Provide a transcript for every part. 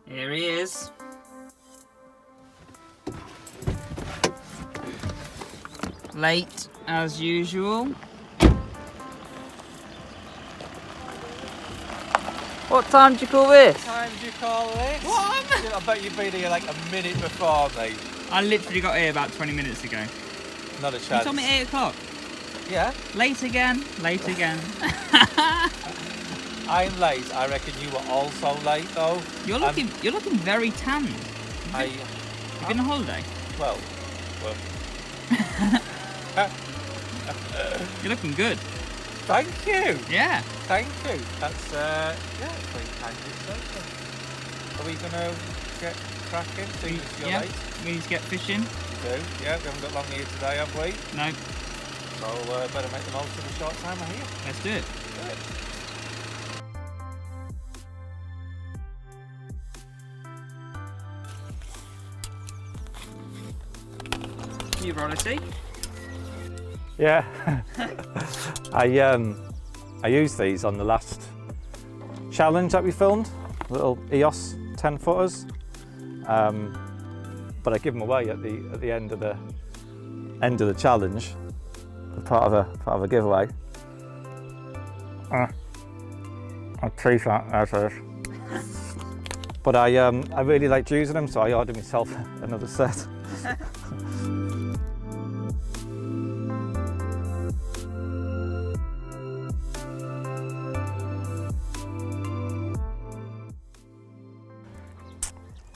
Here he is. Late as usual. What time do you call this? What time do you call this? What? I bet you've been here like a minute before me. I literally got here about 20 minutes ago. Not a chance. You told me 8 o'clock. Yeah? Late again, late again. I'm late. I reckon you were also late though. You're looking very tanned. You've been on holiday? Well. You're looking good. Thank you. Yeah. Thank you. That's yeah, it's very kind of you. Are we gonna get cracking? Seeing as you're late? We need to get fishing. We do. Yeah, we haven't got long here today, have we? No. So better make the most of the short time we're here. Let's do it. You rollity? Yeah. I used these on the last challenge that we filmed, little EOS 10 footers. But I give them away at the end of the challenge, part of a giveaway. I'll tease that as is. But I really liked using them, so I ordered myself another set.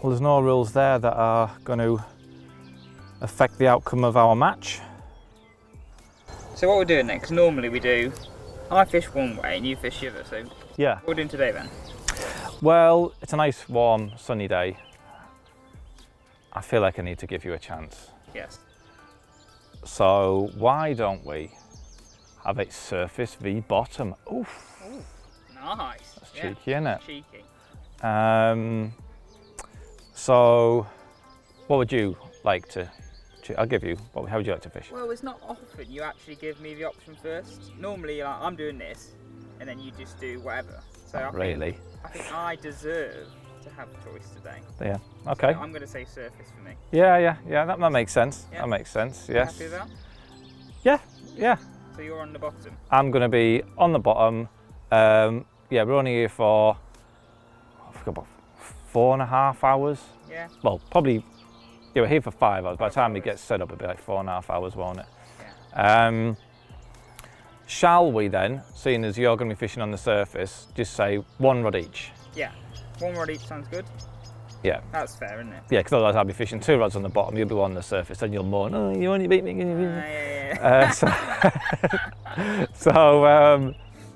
Well, there's no rules there that are going to affect the outcome of our match. So what we're doing next, normally we do, I fish one way and you fish the other, so yeah. What we're doing today then? Well, it's a nice, warm, sunny day. I feel like I need to give you a chance. Yes. So why don't we have it surface v bottom? Oof. Ooh, nice. That's cheeky, isn't it? Cheeky. So what would you like to, I'll give you, how would you like to fish? Well, it's not often you actually give me the option first. Normally I'm doing this and then you just do whatever. So I think I deserve to have a choice today. Yeah, okay. So I'm going to say surface for me. Yeah, that makes sense. Yeah. That makes sense, yes. You happy with that? Yeah. So you're on the bottom? I'm going to be on the bottom. Yeah, we're only here for, I forgot, about 4.5 hours. Yeah. Well, probably, yeah, we're here for 5 hours. By the time we get set up, it'll be like 4.5 hours, won't it? Yeah. Shall we then, seeing as you're going to be fishing on the surface, just say 1 rod each? Yeah, 1 rod each sounds good. Yeah. That's fair, isn't it? Yeah, because otherwise I'll be fishing 2 rods on the bottom, you'll be 1 on the surface, then you'll moan, oh, you only beat me. Yeah.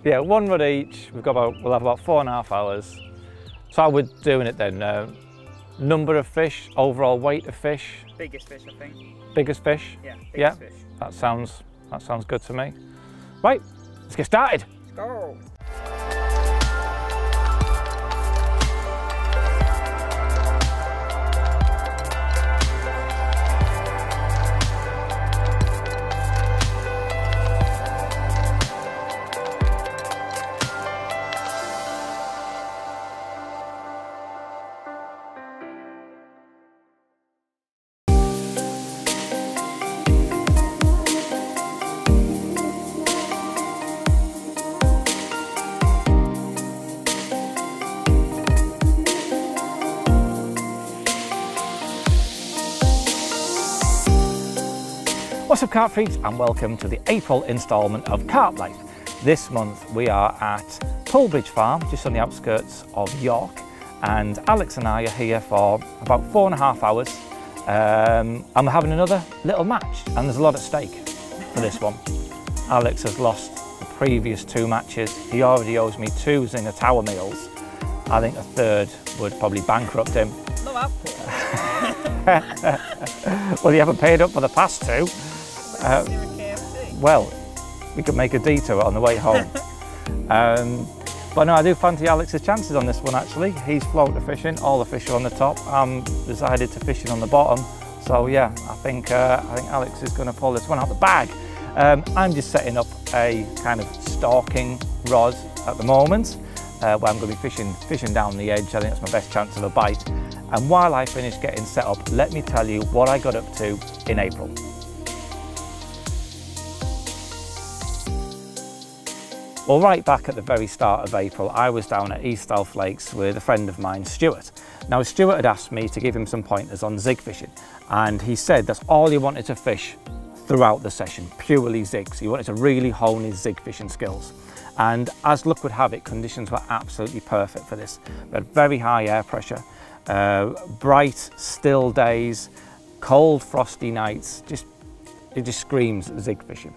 Yeah, 1 rod each. We'll have about 4.5 hours. So how we're doing it then? Number of fish, overall weight of fish. Biggest fish, I think. Biggest fish? Yeah, biggest fish. That sounds good to me. Right, let's get started. Let's go. What's up, carp freaks, and welcome to the April instalment of Carp Life. This month we are at Pulbridge Farm, just on the outskirts of York, and Alex and I are here for about 4.5 hours, and we're having another little match, and there's a lot at stake for this one. Alex has lost the previous 2 matches. He already owes me 2 Zinger Tower meals. I think a third would probably bankrupt him. No output. Well, you haven't paid up for the past 2. Well, we could make a detour on the way home. But no, I do fancy Alex's chances on this one actually. He's floater fishing, all the fish are on the top. I'm decided to fishing on the bottom. So yeah, I think Alex is going to pull this one out the bag. I'm just setting up a kind of stalking rod at the moment. where I'm going to be fishing down the edge. I think that's my best chance of a bite. And while I finish getting set up, let me tell you what I got up to in April. Well, right back at the very start of April, I was down at East Elf Lakes with a friend of mine, Stuart. Now, Stuart had asked me to give him some pointers on zig fishing, and he said that's all he wanted to fish throughout the session, purely zigs. He wanted to really hone his zig fishing skills. And as luck would have it, conditions were absolutely perfect for this. We had very high air pressure, bright, still days, cold, frosty nights. It just screams zig fishing.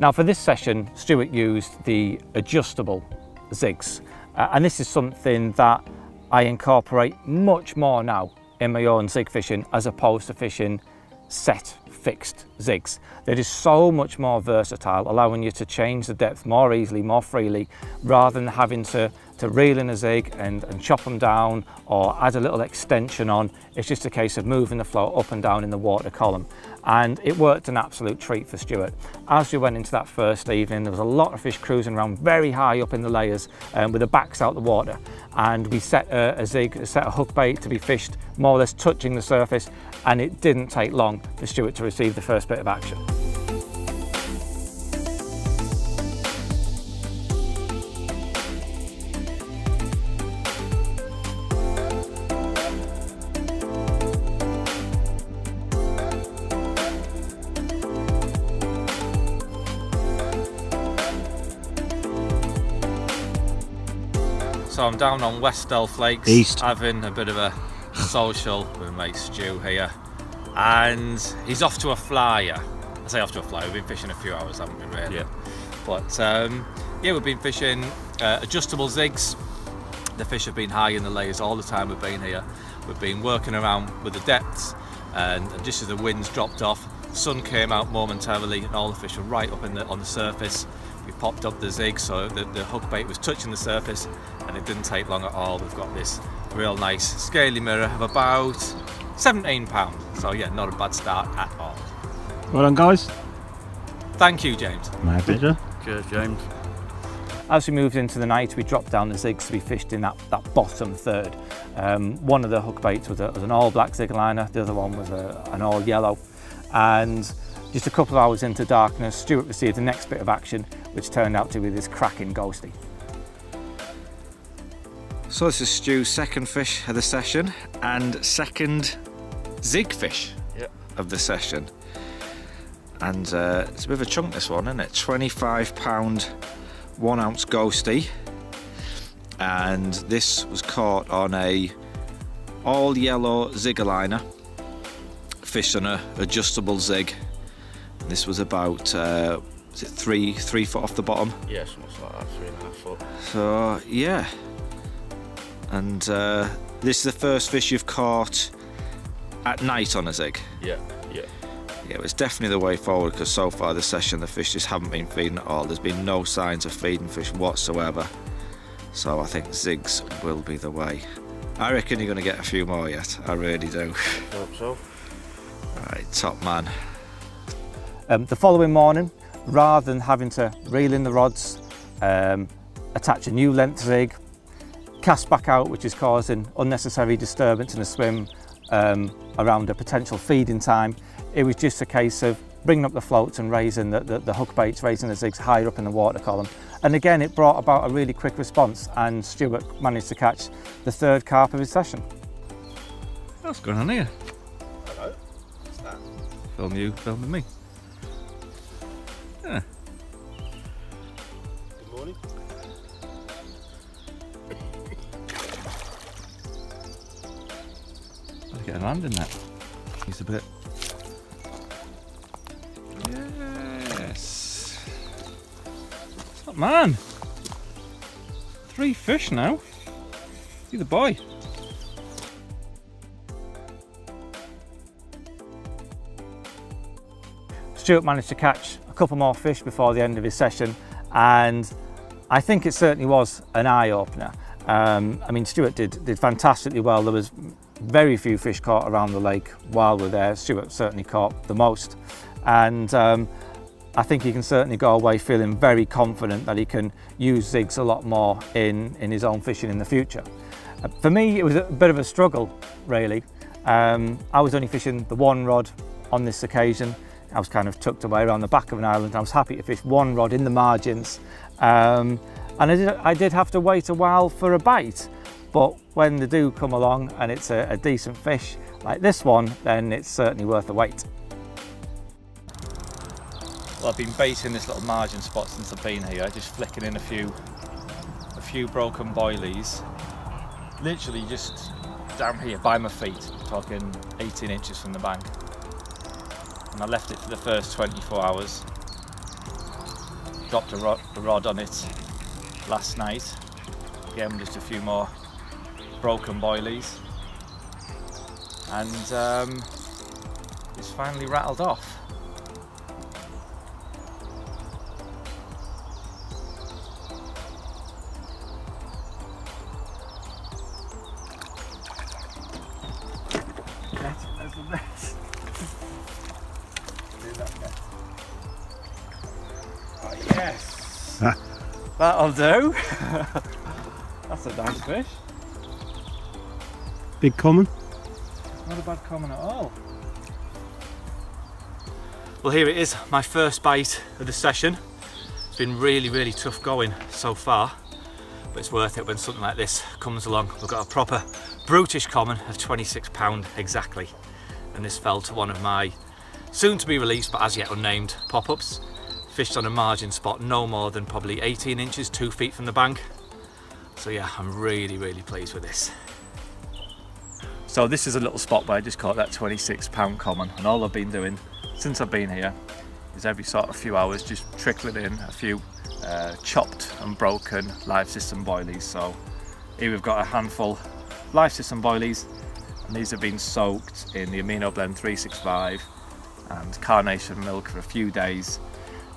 Now for this session, Stuart used the adjustable zigs, and this is something that I incorporate much more now in my own zig fishing as opposed to fishing set fixed zigs. They're just so much more versatile, allowing you to change the depth more easily, more freely, rather than having to reel in a zig and chop them down or add a little extension on. It's just a case of moving the float up and down in the water column. And it worked an absolute treat for Stuart. As we went into that first evening, there was a lot of fish cruising around very high up in the layers with the backs out the water. And we set a hook bait to be fished more or less touching the surface, and it didn't take long for Stuart to receive the first bit of action. So I'm down on West Elf Lakes, East, having a bit of a social with my mate Stu here, and he's off to a flyer. I say off to a flyer, we've been fishing a few hours, haven't we, really? Yeah. But yeah, we've been fishing adjustable zigs. The fish have been high in the layers all the time we've been here. We've been working around with the depths, and just as the winds dropped off, the sun came out momentarily and all the fish were right up on the surface. We popped up the zig so that the hook bait was touching the surface, and it didn't take long at all. We've got this real nice scaly mirror of about 17 pounds. So yeah, not a bad start at all. Well done, guys. Thank you, James. My pleasure. Cheers, James. As we moved into the night, we dropped down the zigs to be fished in that bottom third. One of the hook baits was an all black zig liner, the other one was an all yellow. And just a couple of hours into darkness, Stuart received the next bit of action, which turned out to be this cracking ghostie. So this is Stu's second fish of the session and second zig fish of the session. And it's a bit of a chunk, this one, isn't it? 25 pound, 1 ounce ghostie. And this was caught on a all yellow zig liner, fished on a adjustable zig. This was about, is it 3 foot off the bottom? Yeah, something like that, 3.5 foot. So, yeah. And this is the first fish you've caught at night on a zig? Yeah, yeah. Yeah, it's definitely the way forward, because so far this session the fish just haven't been feeding at all. There's been no signs of feeding fish whatsoever. So I think zigs will be the way. I reckon you're going to get a few more yet. I really do. Hope so. Right, top man. The following morning, rather than having to reel in the rods, attach a new length zig, cast back out, which is causing unnecessary disturbance in the swim around a potential feeding time, it was just a case of bringing up the floats and raising the hook baits, raising the zigs higher up in the water column. And again, it brought about a really quick response, and Stuart managed to catch the third carp of his session. What's going on here? Hello. What's that? Film you, filming me. Yeah. Good morning. I'll get a land in that. He's a bit. Yes. Top man. 3 fish now. You're the boy. Stuart managed to catch a couple more fish before the end of his session, and I think it certainly was an eye-opener. I mean, Stuart did fantastically well. There was very few fish caught around the lake while we're there. Stuart certainly caught the most, and I think he can certainly go away feeling very confident that he can use zigs a lot more in his own fishing in the future. For me, it was a bit of a struggle, really. I was only fishing the one rod on this occasion. I was kind of tucked away around the back of an island. I was happy to fish one rod in the margins. And I did have to wait a while for a bite. But when they do come along and it's a decent fish like this one, then it's certainly worth the wait. Well, I've been baiting this little margin spot since I've been here, just flicking in a few broken boilies. Literally just down here by my feet, talking 18 inches from the bank. And I left it for the first 24 hours. Dropped a rod on it last night. Again, just a few more broken boilies. And it's finally rattled off. That's the best. Do that again. Oh yes! That'll do. That's a nice fish. Big common? Not a bad common at all. Well, here it is, my first bite of the session. It's been really tough going so far, but it's worth it when something like this comes along. We've got a proper brutish common of 26 pound exactly, and this fell to one of my soon to be released but as yet unnamed pop-ups. Fished on a margin spot no more than probably 18 inches, 2 feet from the bank. So yeah, I'm really pleased with this. So this is a little spot where I just caught that 26 pound common, and all I've been doing since I've been here is every sort of few hours just trickling in a few chopped and broken live system boilies. So here we've got a handful live system boilies, and these have been soaked in the Amino Blend 365 and carnation milk for a few days.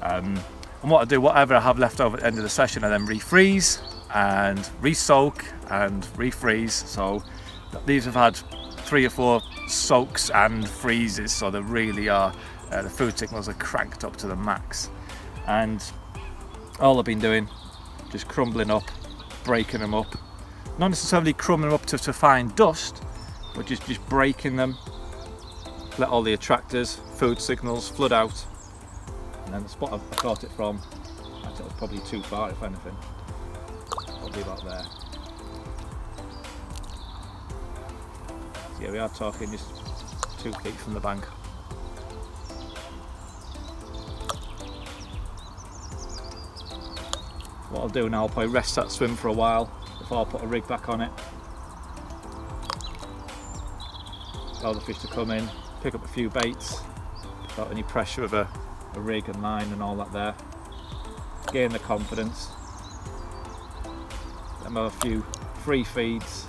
And what I do, whatever I have left over at the end of the session, I then refreeze and re-soak and refreeze. So these have had 3 or 4 soaks and freezes, so they really are, the food signals are cranked up to the max. And all I've been doing, just crumbling up, breaking them up. Not necessarily crumbling them up to fine dust, but just breaking them. Let all the attractors, food signals flood out. And then the spot I caught it from, I thought it was probably too far if anything. Probably about there. So yeah, we are talking just 2 feet from the bank. What I'll do now, I'll probably rest that swim for a while before I put a rig back on it. Allow the fish to come in, pick up a few baits without any pressure of a rig and line and all that there. Gain the confidence. Let them have a few free feeds.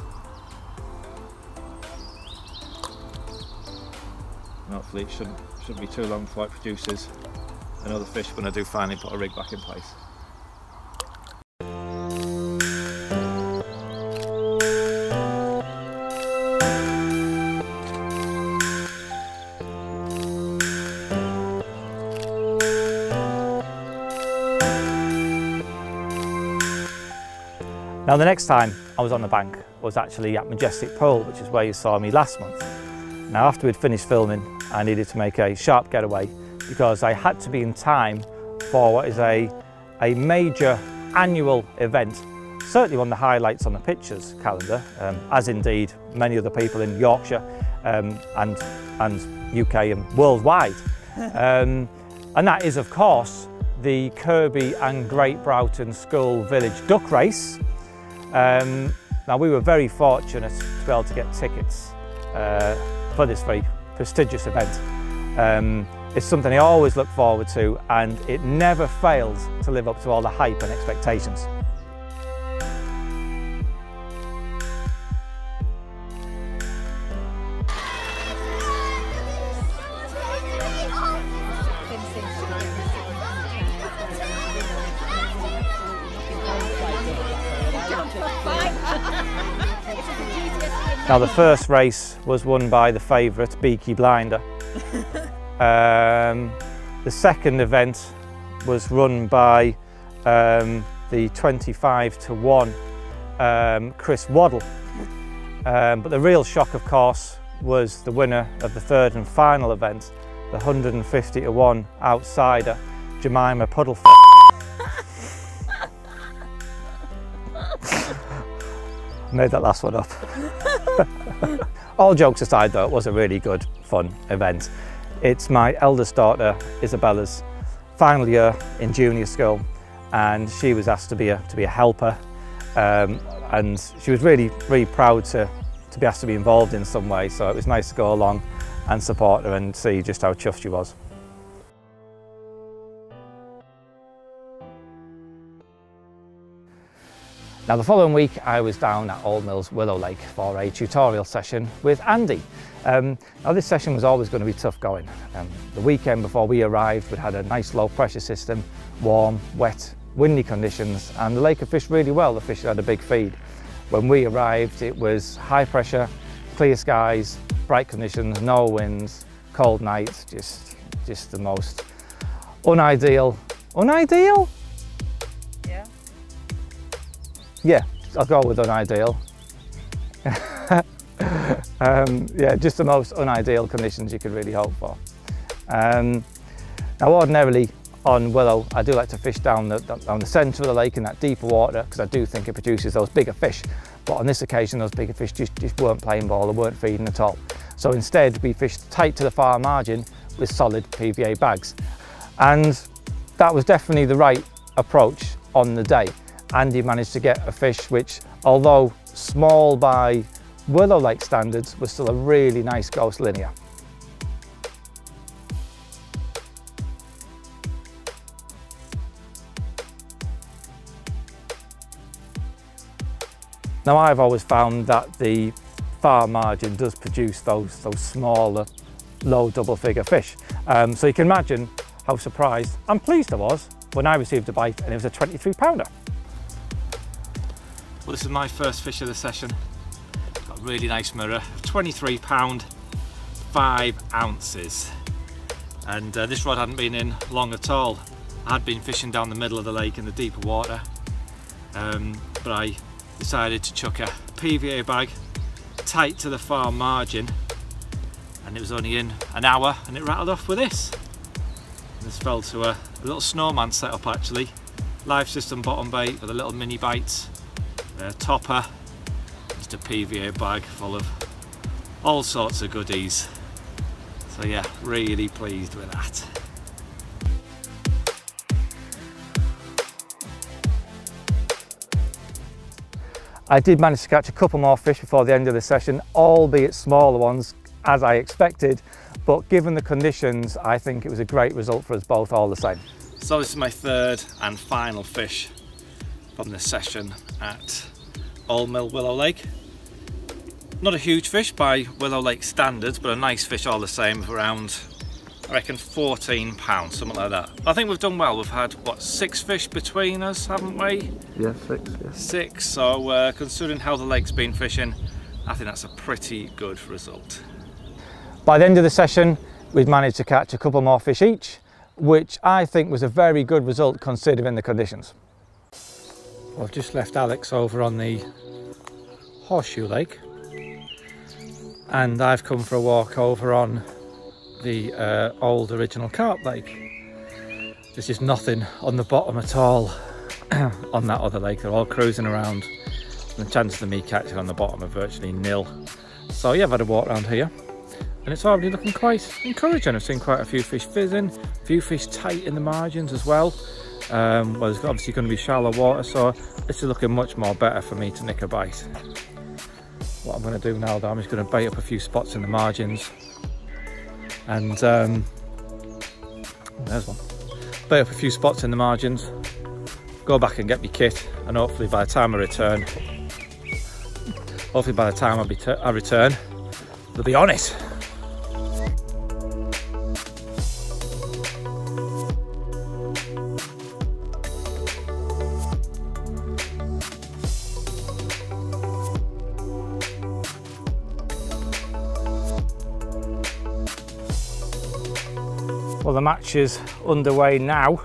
And hopefully it shouldn't be too long before it produces another fish when I do finally put a rig back in place. Now the next time I was on the bank was actually at Majestic Pole, which is where you saw me last month. Now after we'd finished filming, I needed to make a sharp getaway because I had to be in time for what is a major annual event, certainly one of the highlights on the pictures calendar, as indeed many other people in Yorkshire and UK and worldwide. And that is of course the Kirby and Great Broughton School Village Duck Race. Now we were very fortunate to be able to get tickets for this very prestigious event. It's something I always look forward to, and it never fails to live up to all the hype and expectations. Now the first race was won by the favourite Beaky Blinder. The second event was run by the 25-1 Chris Waddle. But the real shock, of course, was the winner of the third and final event, the 150-1 outsider, Jemima Puddlefoot. Made that last one up. All jokes aside though, it was a really good, fun event. It's my eldest daughter, Isabella's final year in junior school, and she was asked to be a helper, and she was really proud to be asked to be involved in some way, so it was nice to go along and support her and see just how chuffed she was. Now the following week I was down at Old Mill's Willow Lake for a tutorial session with Andy. Now this session was always going to be tough going. The weekend before we arrived we'd had a nice low pressure system, warm, wet, windy conditions, and the lake had fished really well. The fish had a big feed. When we arrived it was high pressure, clear skies, bright conditions, no winds, cold nights, just the most unideal. Unideal? Yeah, I'll go with unideal. Yeah, just the most unideal conditions you could really hope for. Now ordinarily on Willow I do like to fish down the centre of the lake in that deeper water because I do think it produces those bigger fish, but on this occasion those bigger fish just weren't playing ball, they weren't feeding at all. So instead we fished tight to the far margin with solid PVA bags, and that was definitely the right approach on the day. Andy managed to get a fish which, although small by Willow Lake standards, was still a really nice ghost linear. Now I've always found that the far margin does produce those smaller, low double figure fish. So you can imagine how surprised and pleased I was when I received a bite and it was a 23 pounder. Well, this is my first fish of the session. Got a really nice mirror, 23 pound, 5 ounces. And this rod hadn't been in long at all. I had been fishing down the middle of the lake in the deeper water, but I decided to chuck a PVA bag tight to the far margin, and it was only in an hour and it rattled off with this. And this fell to a little snowman setup actually. Live system bottom bait with a little mini bites. Topper, just a PVA bag full of all sorts of goodies. So yeah, really pleased with that. I did manage to catch a couple more fish before the end of the session, albeit smaller ones as I expected, but given the conditions I think it was a great result for us both all the same. So this is my third and final fish from the session at Old Mill Willow Lake. Not a huge fish by Willow Lake standards, but a nice fish all the same, of around, I reckon, 14 pounds, something like that. I think we've done well. We've had, what, 6 fish between us, haven't we? Yeah, 6. Yeah. 6, so considering how the lake's been fishing, I think that's a pretty good result. By the end of the session, we've managed to catch a couple more fish each, which I think was a very good result considering the conditions. Well, I've just left Alex over on the Horseshoe Lake, and I've come for a walk over on the old original Carp Lake. There's just nothing on the bottom at all on that other lake. They're all cruising around, and the chances of me catching on the bottom are virtually nil. So yeah, I've had a walk around here and it's already looking quite encouraging. I've seen quite a few fish fizzing, a few fish tight in the margins as well. Well, there's obviously going to be shallow water, so this is looking much more better for me to nick a bite. What I'm going to do now though, I'm just going to bait up a few spots in the margins, and there's one. Bait up a few spots in the margins, go back and get my kit, and hopefully by the time I return, they'll be on it. Well, the match is underway now,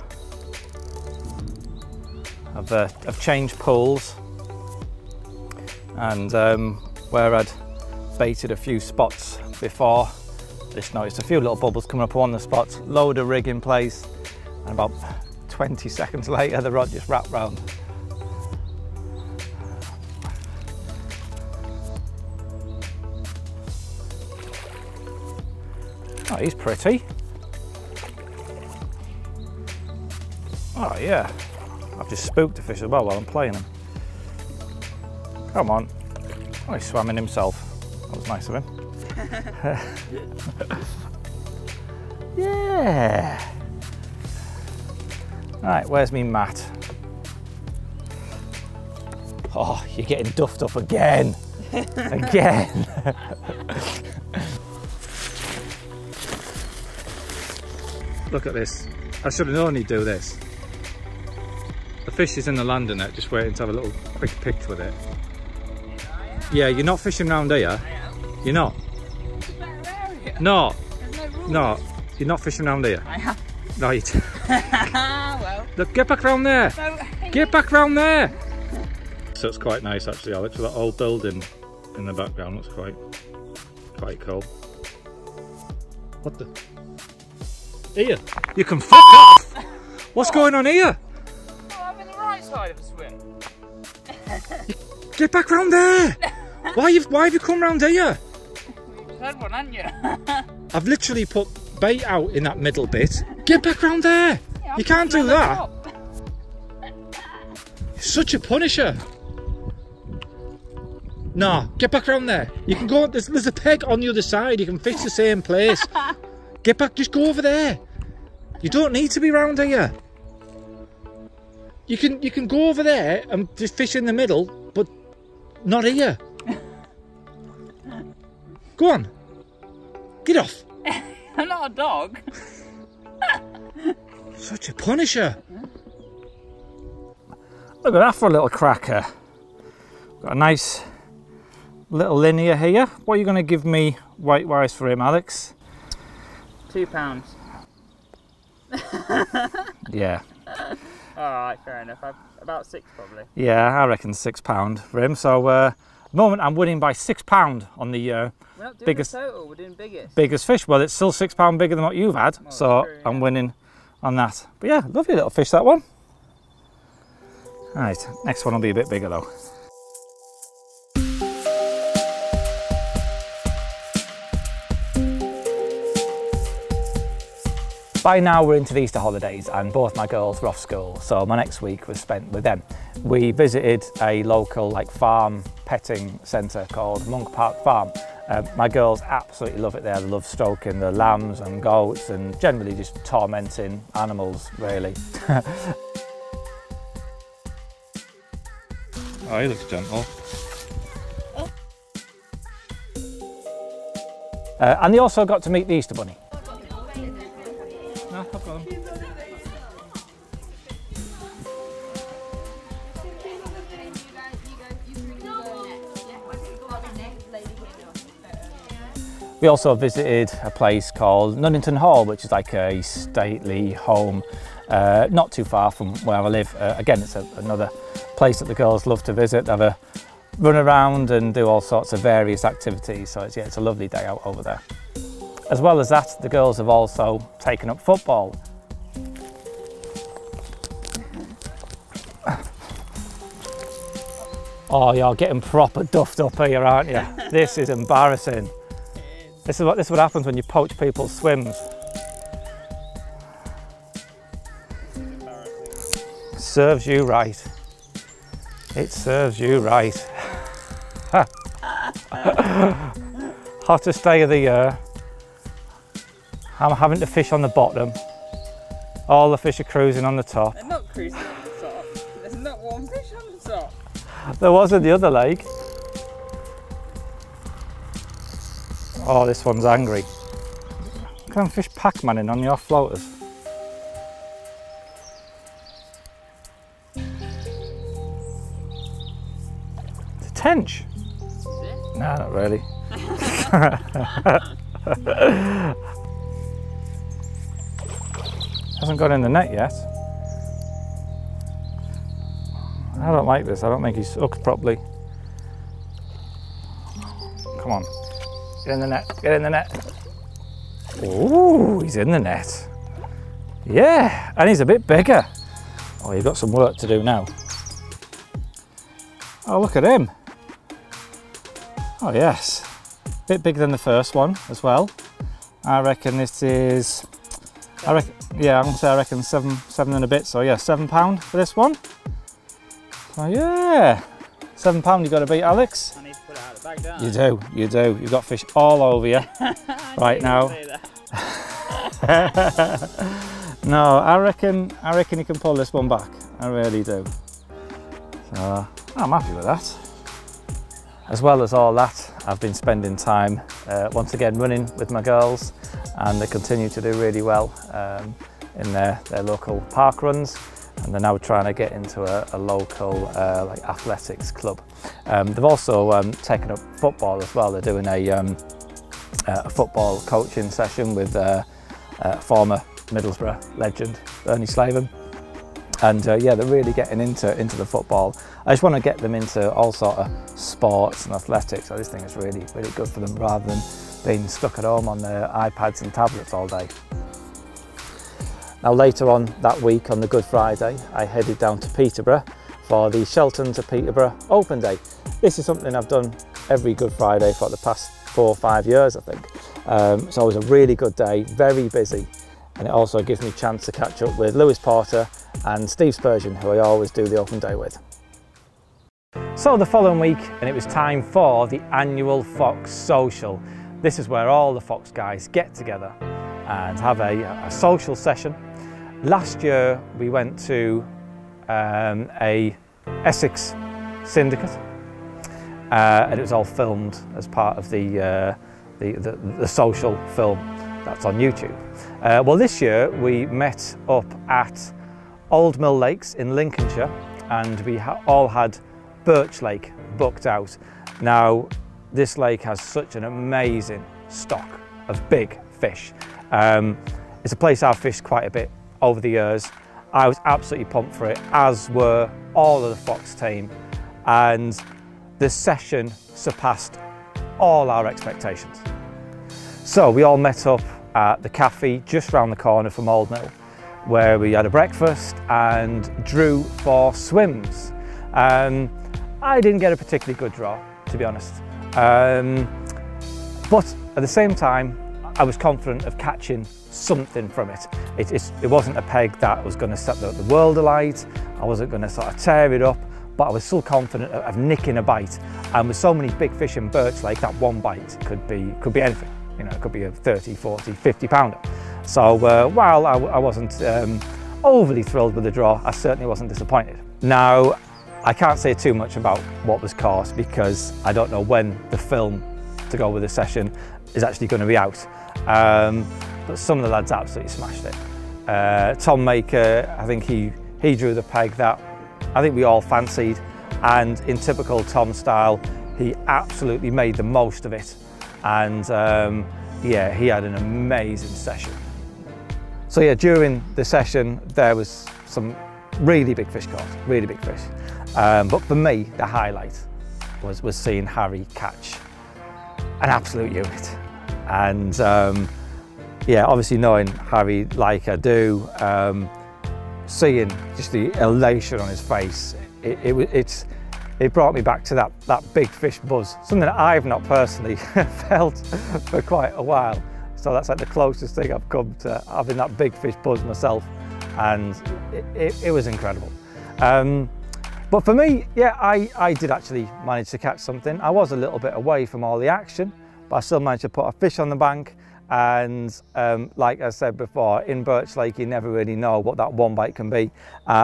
I've changed pools, and where I'd baited a few spots before, just noticed a few little bubbles coming up on the spots, load of rig in place, and about 20 seconds later the rod just wrapped round. Oh, he's pretty. Oh yeah, I've just spooked the fish as well while I'm playing him. Come on. Oh, he swam in himself. That was nice of him. Yeah. Right, where's me mat? Oh, you're getting duffed up again. Again. Look at this. I should have known he'd do this. The fish is in the landing net, just waiting to have a little quick picture with it. Yeah, you're not fishing round here. You're not. It's a better area. No. There's no rules. No, you're not fishing round here. I am. Right. Well. Look, get back round there. No. Get back round there. So it's quite nice actually, Alex, with that old building in the background. Looks quite cool. What the? Here. You can fuck off. What's going on here? Oh, I'm in the right side of the swim. Get back round there. Why have you come round here? You just had one, hadn't you? I've literally put bait out in that middle bit. Get back round there. Yeah, You can't do that. You're such a punisher. No, get back round there. You can go, there's a peg on the other side. You can fish the same place. Get back, just go over there. You don't need to be round here. You can go over there and just fish in the middle, but not here. Go on. Get off. I'm not a dog. Such a punisher. Look at that for a little cracker. Got a nice little linear here. What are you going to give me weight-wise for him, Alex? £2. Yeah. Alright, fair enough. About 6 probably. Yeah, I reckon £6 for him. So at the moment I'm winning by £6 on the We're not doing biggest total, we're doing biggest. biggest fish. Well, it's still £6 bigger than what you've had, Well, so true, yeah. I'm winning on that. But yeah, lovely little fish, that one. Right, next one will be a bit bigger though. By now we're into the Easter holidays and both my girls Ruff School, so my next week was spent with them. We visited a local farm petting centre called Monk Park Farm. My girls absolutely love it there. They love stroking the lambs and goats and generally just tormenting animals, really. Oh, he looks gentle. And they also got to meet the Easter Bunny. No, I've got them. We also visited a place called Nunnington Hall, which is like a stately home, not too far from where I live. Again, it's another place that the girls love to visit. They have a run around and do all sorts of various activities. So it's a lovely day out over there. As well as that, the girls have also taken up football. Oh, you're getting proper duffed up here, aren't you? This is embarrassing. This is what happens when you poach people's swims. Serves you right. It serves you right. Hottest day of the year. I'm having to fish on the bottom. All the fish are cruising on the top. They're not cruising on the top. There's not one fish on the top. There was in the other lake. Oh, this one's angry. Come fish Pac-Man on your floaters. It's a tench. Is it? No, not really. Hasn't got in the net yet. I don't like this. I don't think he's hooked properly. Come on. Get in the net. Get in the net. Oh, he's in the net. Yeah, and he's a bit bigger. Oh, you've got some work to do now. Oh, look at him. Oh, yes. A bit bigger than the first one as well. I reckon this is, I reckon seven and a bit. So yeah, £7 for this one. Oh yeah, £7 you got to beat, Alex. I need to put it out of the bag, don't I? You do, you do. You've got fish all over you right now. No, I reckon you can pull this one back. I really do. So I'm happy with that. As well as all that, I've been spending time once again running with my girls, and they continue to do really well in their local park runs, and they're now trying to get into a local like athletics club. They've also taken up football as well. They're doing a football coaching session with former Middlesbrough legend Ernie Slaven. And yeah, they're really getting into the football. I just want to get them into all sort of sports and athletics. I just think it's really, really good for them rather than being stuck at home on their iPads and tablets all day. Now later on that week, on the Good Friday, I headed down to Peterborough for the Shelton to Peterborough Open Day. This is something I've done every Good Friday for the past 4 or 5 years, I think. It's always a really good day, very busy. And it also gives me a chance to catch up with Lewis Porter and Steve Spurgeon, who I always do the open day with. So the following week, and it was time for the annual Fox Social. This is where all the Fox guys get together and have a social session. Last year we went to a Essex syndicate, and it was all filmed as part of the social film that's on YouTube. Well, this year we met up at Old Mill Lakes in Lincolnshire, and we all had Birch Lake booked out. Now, this lake has such an amazing stock of big fish. It's a place I've fished quite a bit over the years. I was absolutely pumped for it, as were all of the Fox team, and the session surpassed all our expectations. So we all met up at the cafe just round the corner from Old Mill, where we had a breakfast and drew for swims. I didn't get a particularly good draw, to be honest, but at the same time I was confident of catching something from it. It wasn't a peg that was going to set the world alight. I wasn't going to sort of tear it up, but I was still confident of nicking a bite. And with so many big fish in Birch Lake, that one bite could be anything. You know, it could be a 30, 40, 50 pounder. So while I wasn't overly thrilled with the draw, I certainly wasn't disappointed. Now, I can't say too much about what was caught because I don't know when the film to go with the session is actually going to be out. But some of the lads absolutely smashed it. Tom Maker, I think he drew the peg that I think we all fancied, and in typical Tom style, he absolutely made the most of it. And yeah, he had an amazing session. So yeah, during the session there was some really big fish caught, really big fish. But for me, the highlight was seeing Harry catch an absolute unit. And yeah, obviously knowing Harry like I do, seeing just the elation on his face, it brought me back to that big fish buzz, something that I've not personally felt for quite a while. So that's like the closest thing I've come to having that big fish buzz myself, and it was incredible. But for me, yeah, I did actually manage to catch something. I was a little bit away from all the action, but I still managed to put a fish on the bank. And like I said before, in Birch Lake you never really know what that one bite can be.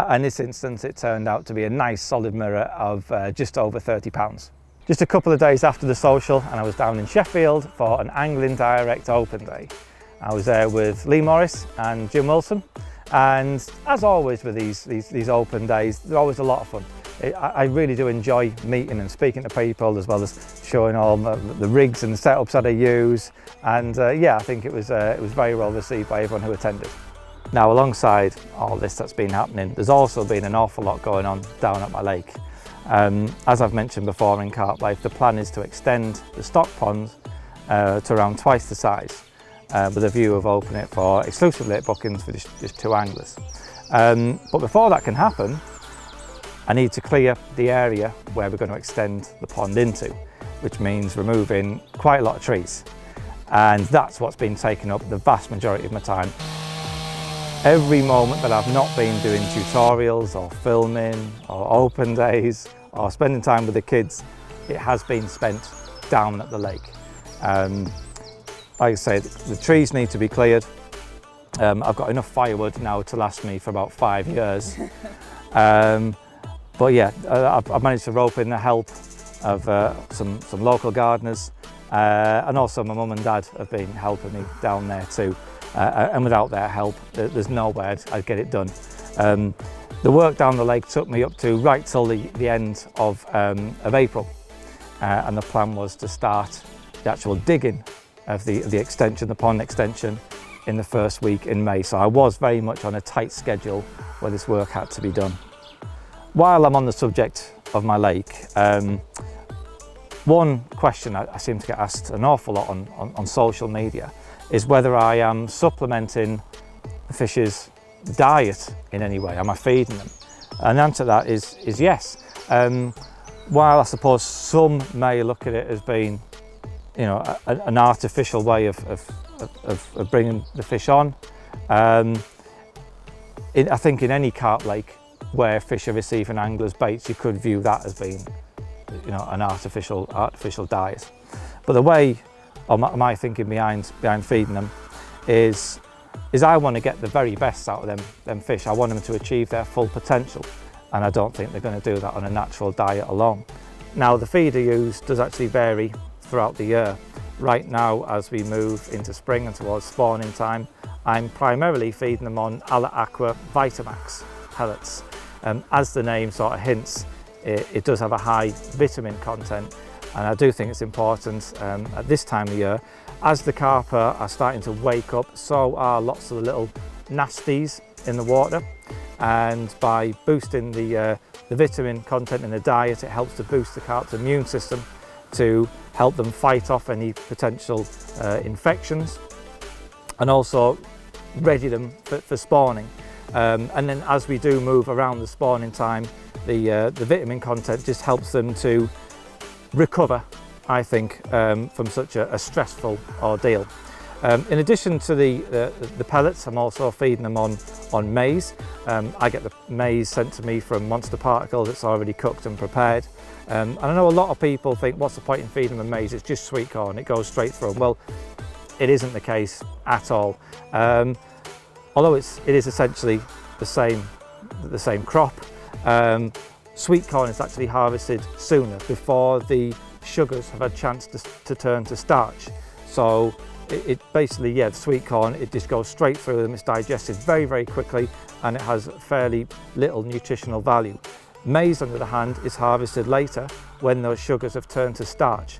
In this instance it turned out to be a nice solid mirror of just over 30 pounds. Just a couple of days after the social, and I was down in Sheffield for an Angling Direct Open Day. I was there with Lee Morris and Jim Wilson, and as always with these open days, they're always a lot of fun. I really do enjoy meeting and speaking to people, as well as showing all the rigs and setups that I use. And yeah, I think it was very well received by everyone who attended. Now, alongside all this that's been happening, there's also been an awful lot going on down at my lake. As I've mentioned before in Carp Life, the plan is to extend the stock ponds to around twice the size, with a view of opening it for exclusive lake bookings for just 2 anglers. But before that can happen, I need to clear the area where we're going to extend the pond into, which means removing quite a lot of trees. And that's what's been taking up the vast majority of my time. Every moment that I've not been doing tutorials or filming or open days or spending time with the kids, it has been spent down at the lake. Like I say, the trees need to be cleared. I've got enough firewood now to last me for about 5 years. But yeah, I've managed to rope in the help of some local gardeners, and also my mum and dad have been helping me down there too. And without their help, there's no way I'd get it done. The work down the lake took me up to right till the end of April, and the plan was to start the actual digging of the extension, the pond extension, in the first week in May. So I was very much on a tight schedule where this work had to be done. While I'm on the subject of my lake, one question I seem to get asked an awful lot on social media is whether I am supplementing the fish's diet in any way. Am I feeding them? And the answer to that is yes. While I suppose some may look at it as being, you know, an artificial way of bringing the fish on, I think in any carp lake where fish are receiving anglers' baits, you could view that as being, you know, an artificial diet. But the way, or my thinking behind feeding them is I want to get the very best out of them fish. I want them to achieve their full potential, and I don't think they're going to do that on a natural diet alone. Now, the feed I use does actually vary throughout the year. Right now, as we move into spring and towards spawning time, I'm primarily feeding them on Alla Aqua Vitamax pellets. As the name sort of hints, it does have a high vitamin content, and I do think it's important at this time of year. As the carp are starting to wake up, so are lots of the little nasties in the water, and by boosting the vitamin content in the diet, it helps to boost the carp's immune system to help them fight off any potential infections, and also ready them for spawning. And then as we do move around the spawning time, the vitamin content just helps them to recover, I think, from such a stressful ordeal. In addition to the pellets, I'm also feeding them on maize. I get the maize sent to me from Monster Particles. It's already cooked and prepared. And I know a lot of people think, what's the point in feeding them maize? It's just sweet corn, it goes straight through them. Well, it isn't the case at all. Although it is essentially the same crop, sweet corn is actually harvested sooner, before the sugars have had a chance to turn to starch. So it basically, yeah, the sweet corn, it just goes straight through them. It's digested very, very quickly, and it has fairly little nutritional value. Maize, on the other hand, is harvested later when those sugars have turned to starch,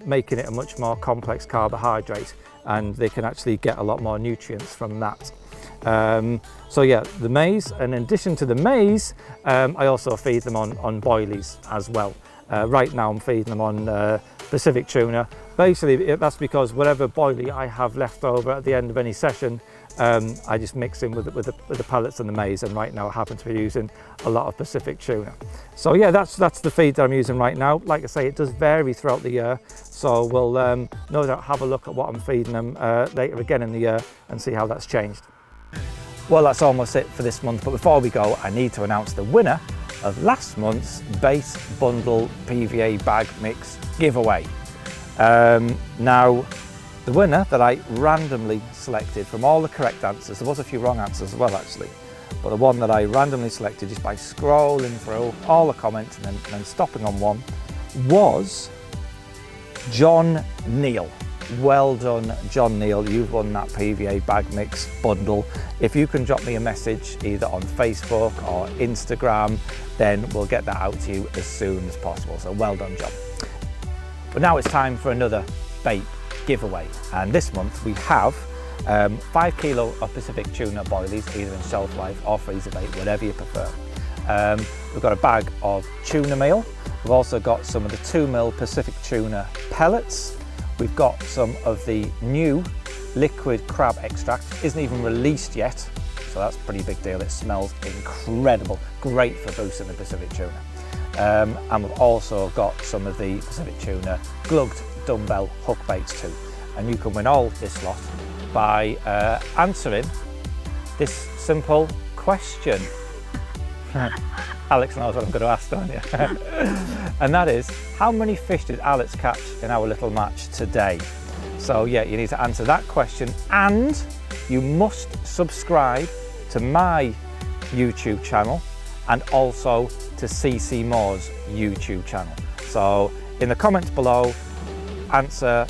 making it a much more complex carbohydrate, and they can actually get a lot more nutrients from that. So yeah, the maize, and in addition to the maize, I also feed them on boilies as well. Right now I'm feeding them on Pacific tuna. Basically, that's because whatever boilie I have left over at the end of any session, I just mix in with the pellets and the maize, and right now I happen to be using a lot of Pacific tuna. So yeah, that's the feed that I'm using right now. Like I say, it does vary throughout the year, so we'll no doubt have a look at what I'm feeding them later again in the year and see how that's changed. Well, that's almost it for this month, but before we go, I need to announce the winner of last month's base bundle PVA bag mix giveaway. Now, the winner that I randomly selected from all the correct answers, there was a few wrong answers as well actually, but the one that I randomly selected just by scrolling through all the comments and then stopping on one, was John Neal. Well done, John Neal, you've won that PVA bag mix bundle. If you can drop me a message either on Facebook or Instagram, then we'll get that out to you as soon as possible. So well done, John. But now it's time for another bait giveaway, and this month we have 5 kilo of Pacific tuna boilies, either in shelf life or freezer bait, whatever you prefer. We've got a bag of tuna meal. We've also got some of the 2 mil Pacific tuna pellets. We've got some of the new liquid crab extract. Isn't even released yet, so that's a pretty big deal. It smells incredible, great for boosting the Pacific tuna. And we've also got some of the Pacific tuna glugged dumbbell hook baits too. And you can win all this lot by answering this simple question. Alex knows what I'm going to ask, don't you? And that is, how many fish did Alex catch in our little match today? So yeah, you need to answer that question, and you must subscribe to my YouTube channel and also to CC Moore's YouTube channel. So in the comments below,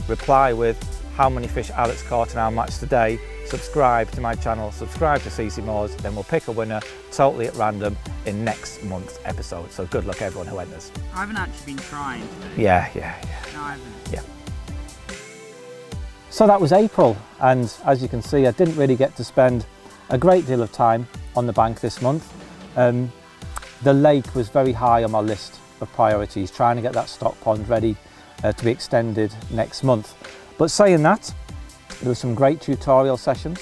reply with how many fish Alex caught in our match today, subscribe to my channel, subscribe to CC Moore's, then we'll pick a winner totally at random in next month's episode. So good luck everyone who enters. I haven't actually been trying today. Yeah. No, I haven't. Yeah. So that was April, and as you can see, I didn't really get to spend a great deal of time on the bank this month. The lake was very high on my list of priorities, trying to get that stock pond ready to be extended next month. But saying that, there were some great tutorial sessions,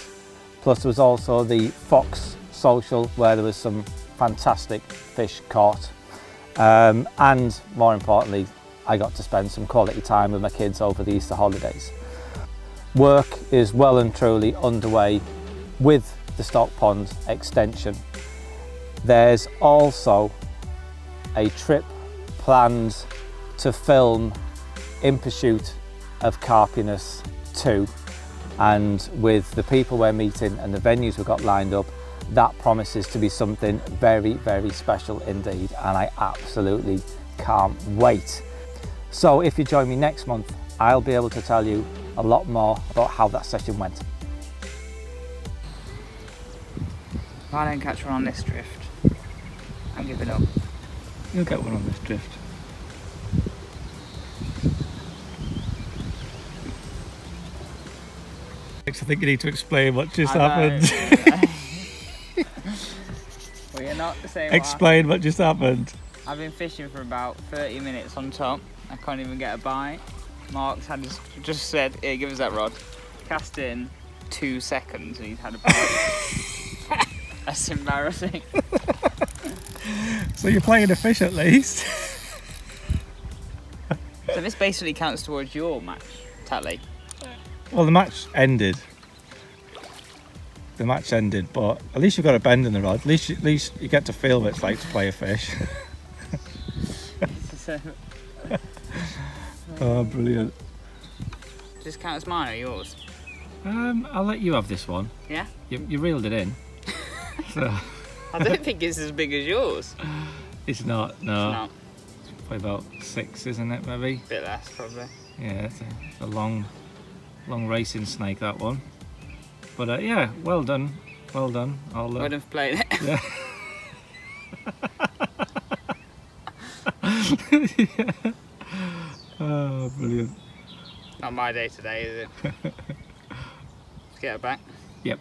plus there was also the Fox social where there was some fantastic fish caught, and more importantly, I got to spend some quality time with my kids over the Easter holidays. Work is well and truly underway with the stock pond extension. There's also a trip planned to film In Pursuit of Carpiness 2, and with the people we're meeting and the venues we've got lined up, that promises to be something very, very special indeed, and I absolutely can't wait. So if you join me next month, I'll be able to tell you a lot more about how that session went. If I don't catch one on this drift, I'm giving up. You'll get one on this drift. I think you need to explain what just happened. Well, you're not the same. Explain what just happened. I've been fishing for about 30 minutes on top. I can't even get a bite. Mark's had just said, "Here, give us that rod." Cast in 2 seconds and he's had a bite. That's embarrassing. So you're playing a fish at least. So this basically counts towards your match tally. Well, the match ended. The match ended, but at least you've got a bend in the rod. At least you get to feel what it's like to play a fish. Oh, brilliant. Does this count as mine or yours? I'll let you have this one. Yeah? You reeled it in. So. I don't think it's as big as yours. It's not, no. It's not. It's probably about 6, isn't it, maybe? A bit less, probably. Yeah, it's a long racing snake, that one. But yeah, well done, well done. Well done for playing it. Yeah. Yeah. Oh, brilliant. Not my day today, is it? Let's get her back. Yep.